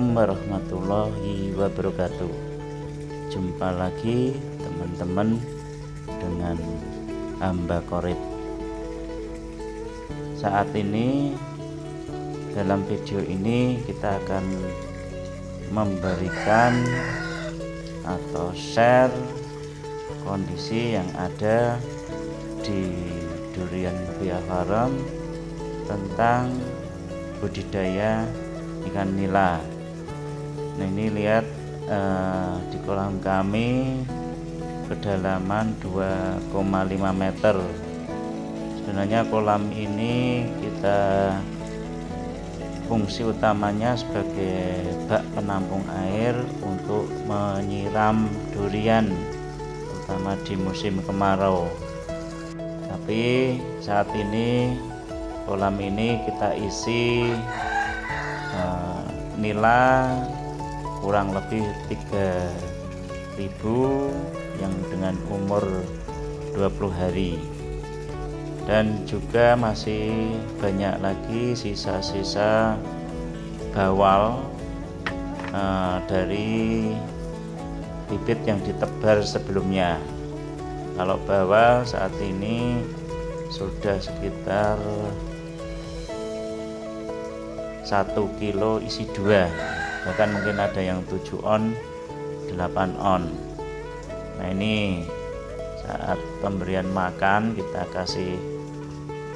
Assalamualaikum warahmatullahi wabarakatuh. Jumpa lagi teman-teman dengan hamba Qorib. Saat ini dalam video ini kita akan memberikan atau share kondisi yang ada di Durian Rupiah Farm tentang budidaya ikan nila. Nah, ini lihat di kolam kami kedalaman 2,5 meter. Sebenarnya kolam ini kita fungsi utamanya sebagai bak penampung air untuk menyiram durian, terutama di musim kemarau. Tapi saat ini kolam ini kita isi nila kurang lebih 3.000 yang dengan umur 20 hari, dan juga masih banyak lagi sisa-sisa bawal dari bibit yang ditebar sebelumnya. Kalau bawal saat ini sudah sekitar 1 kilo isi 2, bahkan mungkin ada yang 7 on 8 on. Nah, ini saat pemberian makan kita kasih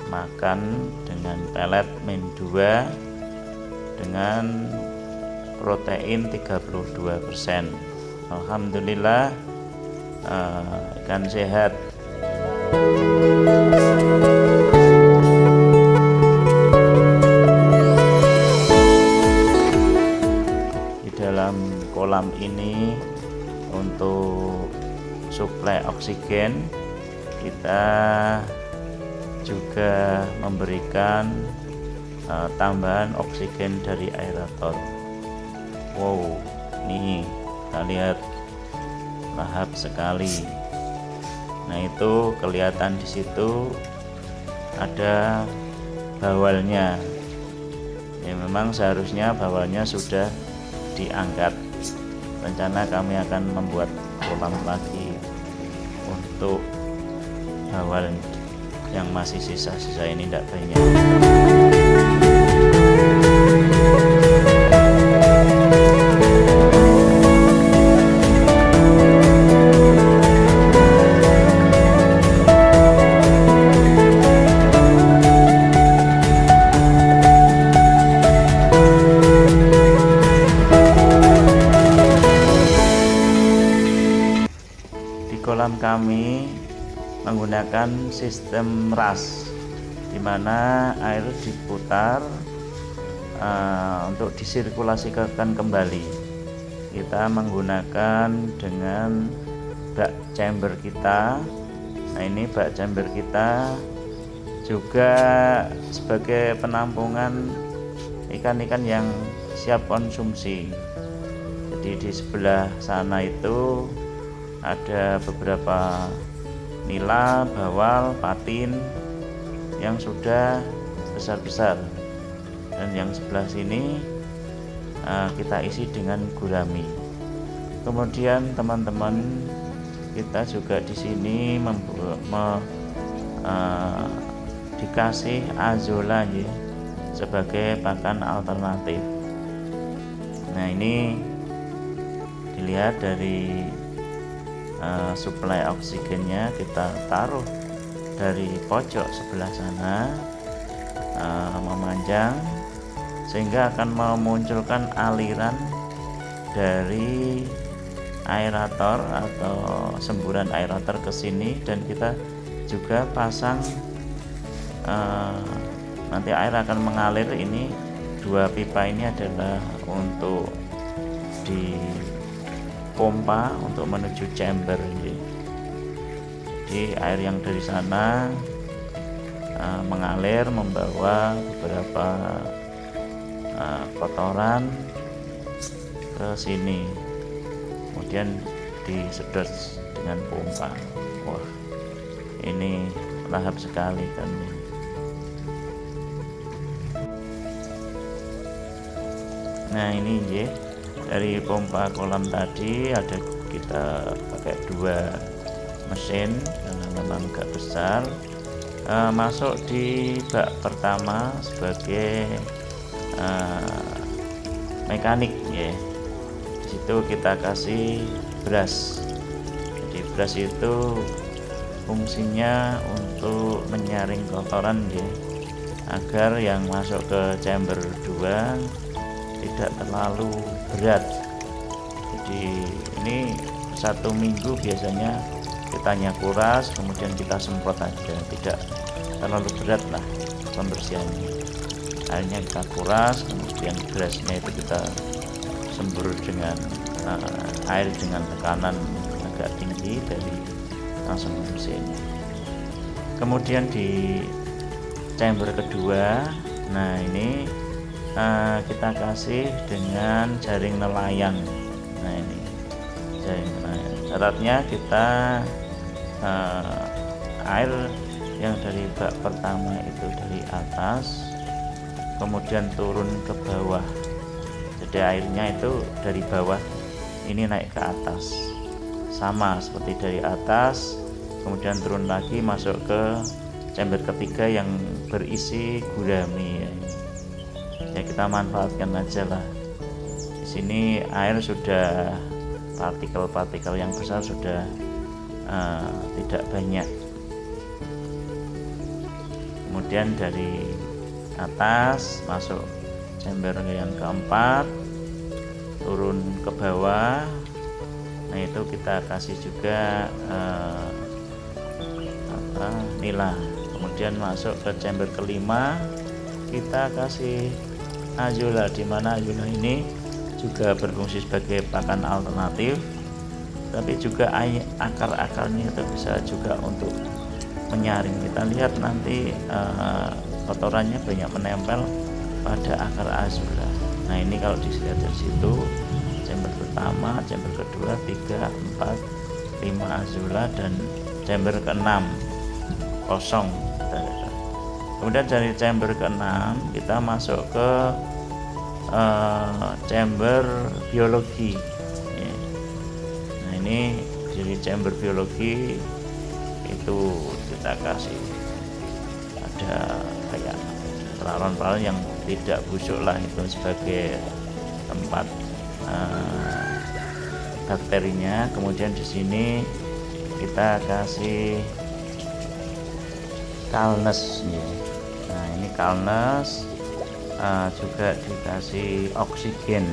makan dengan pelet min 2 dengan protein 32%. Alhamdulillah ikan sehat. Dalam kolam ini untuk suplai oksigen kita juga memberikan tambahan oksigen dari aerator. Wow, nih kita lihat lahap sekali. Nah, itu kelihatan di situ ada bawalnya. Ya, memang seharusnya bawalnya sudah diangkat. Rencana kami akan membuat kolam lagi untuk bawal yang masih sisa-sisa ini, tidak banyak. Kolam kami menggunakan sistem ras, di mana air diputar untuk disirkulasikan kembali. Kita menggunakan dengan bak chamber kita. Nah, ini bak chamber kita juga sebagai penampungan ikan-ikan yang siap konsumsi. Jadi di sebelah sana itu ada beberapa nila, bawal, patin yang sudah besar-besar, dan yang sebelah sini kita isi dengan gurami. Kemudian teman-teman kita juga di sini dikasih azolla ya, sebagai pakan alternatif. Nah, ini dilihat dari suplai oksigennya kita taruh dari pojok sebelah sana, memanjang sehingga akan memunculkan aliran dari aerator atau semburan aerator ke sini, dan kita juga pasang nanti air akan mengalir. Ini 2 pipa ini adalah untuk di pompa untuk menuju chamber ini. Jadi air yang dari sana mengalir membawa beberapa kotoran ke sini, kemudian disedot dengan pompa. Wah, ini lahap sekali kan. Nah ini ya, dari pompa kolam tadi ada kita pakai 2 mesin karena memang agak besar. Masuk di bak pertama sebagai mekanik ya. Di situ kita kasih brush. Jadi brush itu fungsinya untuk menyaring kotoran ya, agar yang masuk ke chamber 2 tidak terlalu berat. Jadi ini 1 minggu biasanya kita kuras, kemudian kita semprot aja, tidak terlalu berat lah pembersihannya. Akhirnya kita kuras, kemudian brushnya itu kita sembur dengan air dengan tekanan agak tinggi dari langsung mesin. Kemudian di chamber kedua, nah ini kita kasih dengan jaring nelayan. Nah ini jaring nelayan, syaratnya kita air yang dari bak pertama itu dari atas kemudian turun ke bawah. Jadi airnya itu dari bawah ini naik ke atas, sama seperti dari atas kemudian turun lagi masuk ke chamber ketiga yang berisi gurami ya, kita manfaatkan aja lah. Di sini air sudah, partikel-partikel yang besar sudah tidak banyak. Kemudian dari atas masuk chamber yang keempat, turun ke bawah. Nah itu kita kasih juga nila. Kemudian masuk ke chamber kelima, kita kasih azula, di mana azula ini juga berfungsi sebagai pakan alternatif, tapi juga akar-akarnya itu bisa juga untuk menyaring. Kita lihat nanti kotorannya banyak menempel pada akar azula. Nah ini kalau dilihat dari situ, chamber pertama, chamber kedua, 3, 4, 5 azula, dan chamber ke-6 kosong. Kemudian dari chamber ke-6 kita masuk ke chamber biologi. Nah ini dari chamber biologi itu kita kasih ada kayak peralon-peralon yang tidak busuk lah, itu sebagai tempat bakterinya. Kemudian di sini kita kasih kalnes ya. Nah ini kalnes, juga dikasih oksigen,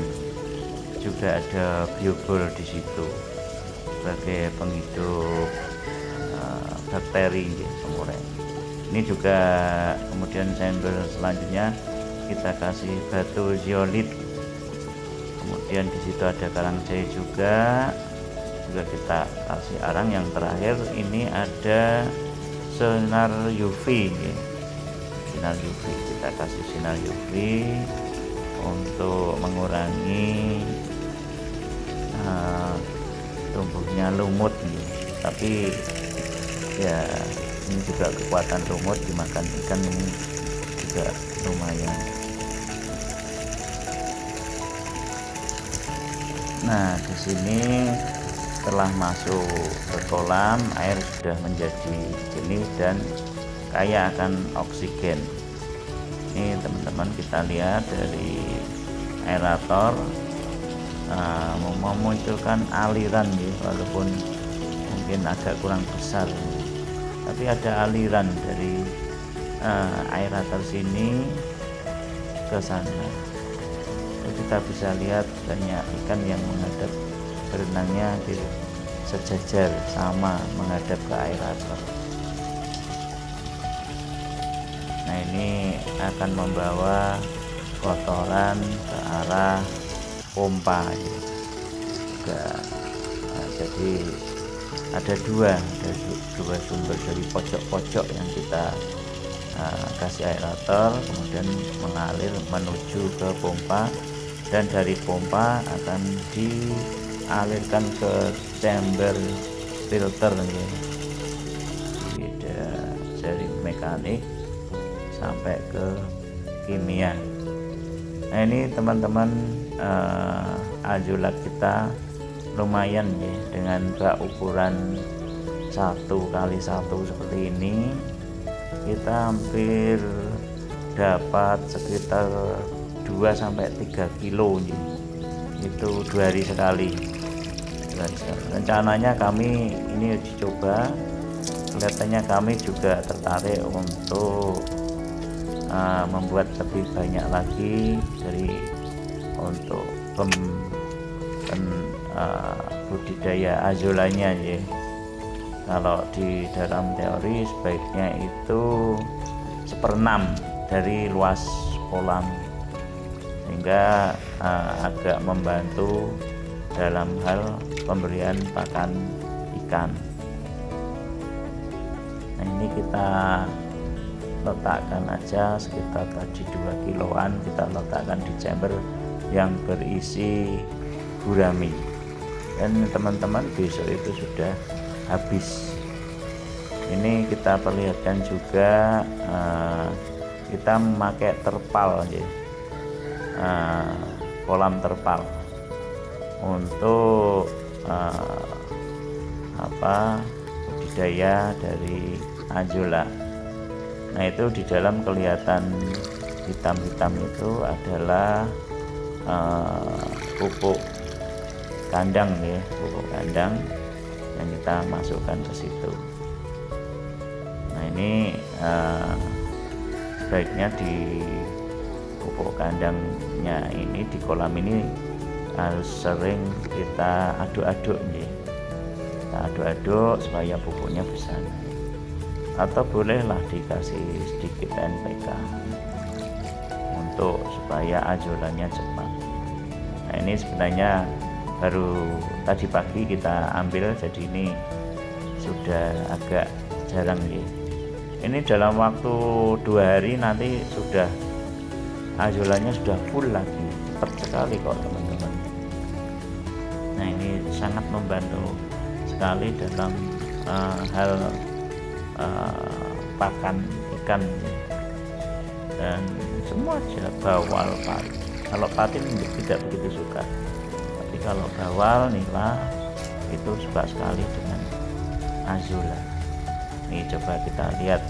juga ada biobol di situ sebagai penghidup bakteri ya, semureng. Ini juga kemudian chamber selanjutnya kita kasih batu zeolit. Kemudian di situ ada karang jahe juga kita kasih arang. Yang terakhir ini ada sinar UV ya. Sinar UV, kita kasih sinar UV untuk mengurangi tumbuhnya lumut ya. Tapi ya ini juga kekuatan lumut dimakan ikan ini juga lumayan. Nah di sini setelah masuk ke kolam, air sudah menjadi jernih dan kaya akan oksigen. Ini teman-teman kita lihat dari aerator memunculkan aliran ya, walaupun mungkin agak kurang besar, tapi ada aliran dari aerator sini ke sana. Kita bisa lihat banyak ikan yang menghadap, berenangnya sejajar sama menghadap ke aerator. Nah ini akan membawa kotoran ke arah pompa juga. Nah, jadi ada dua sumber dari pojok-pojok yang kita kasih aerator, kemudian mengalir menuju ke pompa, dan dari pompa akan dialirkan ke chamber filter ya. Ada jaring mekanik sampai ke kimia. Nah ini teman-teman anjula kita lumayan ya, dengan bak ukuran 1x1 seperti ini kita hampir dapat sekitar 2-3 kilo ya. Itu 2 hari sekali. Rencananya kami ini uji coba, kelihatannya kami juga tertarik untuk membuat lebih banyak lagi untuk budidaya azulanya ya. Kalau di dalam teori sebaiknya itu 1/6 dari luas kolam, sehingga agak membantu dalam hal pemberian pakan ikan. Nah, ini kita letakkan aja sekitar tadi 2 kiloan, kita letakkan di chamber yang berisi gurami, dan teman-teman besok itu sudah habis. Ini kita perlihatkan juga kita memakai terpal ya, kolam terpal untuk budidaya dari anjula. Nah, itu di dalam kelihatan hitam-hitam itu adalah pupuk kandang ya, pupuk kandang yang kita masukkan ke situ. Nah, ini sebaiknya di pupuk kandangnya ini, di kolam ini harus sering kita aduk-aduk ya. Kita aduk-aduk supaya pupuknya bisa naik, atau bolehlah dikasih sedikit NPK untuk supaya anjulanya cepat. Nah, ini sebenarnya baru tadi pagi kita ambil, jadi ini sudah agak jarang ya. Ini dalam waktu 2 hari nanti sudah anjulanya sudah full lagi, cepat sekali kok teman-teman. Nah, ini sangat membantu sekali dalam hal pakan ikan ya. Dan semua aja, bawal, patin. Kalau patin tidak begitu suka, tapi kalau bawal, nila itu suka sekali dengan anjula. Ini coba kita lihat,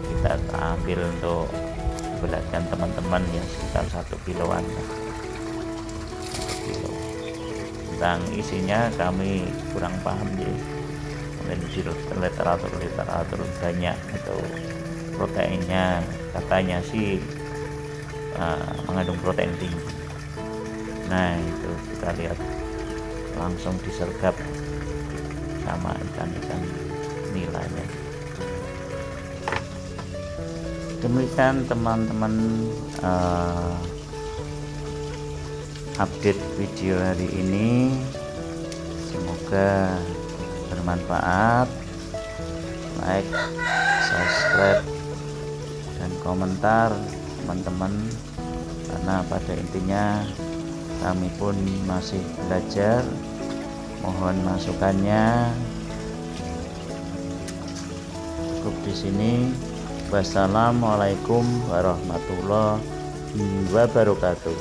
kita ambil untuk dibelaskan teman-teman ya, sekitar 1 kiloan lah. 1 kilo. Tentang isinya kami kurang paham ya, mungkin di literatur banyak itu proteinnya, katanya sih mengandung protein tinggi. Nah, itu kita lihat langsung disergap sama ikan-ikan nilainya. Demikian teman-teman update video hari ini, semoga bermanfaat. Like, subscribe, dan komentar teman-teman, karena pada intinya kami pun masih belajar. Mohon masukannya. Cukup di sini. Wassalamualaikum warahmatullahi wabarakatuh.